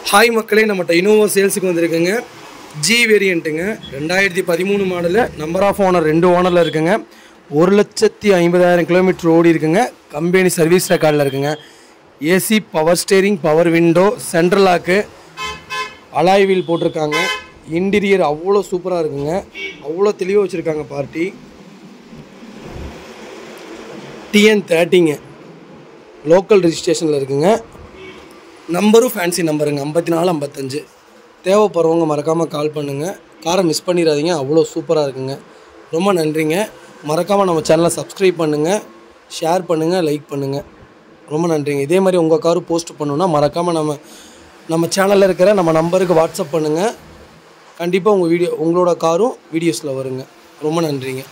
Hi மக்களே, நம்மகிட்ட Innova சேல்ஸுக்கு வந்திருக்குங்க. ஜி வேரியண்ட்டுங்க, 2013 மாடலு. நம்பர் ஆஃப் ஓனர் 2 ஓனரில் இருக்குங்க. 1,50,000 கிலோமீட்டர் ஓடி இருக்குங்க. கம்பெனி சர்வீஸ் ரெக்கார்டில் இருக்குங்க. AC, power steering, power window, central lock, alloy wheel போட்டிருக்காங்க. இன்டீரியர் அவ்வளோ சூப்பராக இருக்குங்க. அவ்வளோ தெளிவாக வச்சுருக்காங்க. பார்ட்டி TN30ங்க, லோக்கல் ரெஜிஸ்ட்ரேஷனில் இருக்குங்க. நம்பரும் ஃபேன்சி நம்பருங்க, 5455. தேவைப்படுறவங்க மறக்காமல் கால் பண்ணுங்கள். காரை மிஸ் பண்ணிடாதீங்க, அவ்வளோ சூப்பராக இருக்குங்க. ரொம்ப நன்றிங்க. மறக்காமல் நம்ம சேனலை சப்ஸ்கிரைப் பண்ணுங்கள், ஷேர் பண்ணுங்கள், லைக் பண்ணுங்கள். ரொம்ப நன்றிங்க. இதே மாதிரி உங்கள் காரு போஸ்ட் பண்ணணுன்னா மறக்காமல் நம்ம சேனலில் இருக்கிற நம்ம நம்பருக்கு வாட்ஸ்அப் பண்ணுங்கள். கண்டிப்பாக உங்களோட காரும் வீடியோஸில் வருங்க. ரொம்ப நன்றிங்க.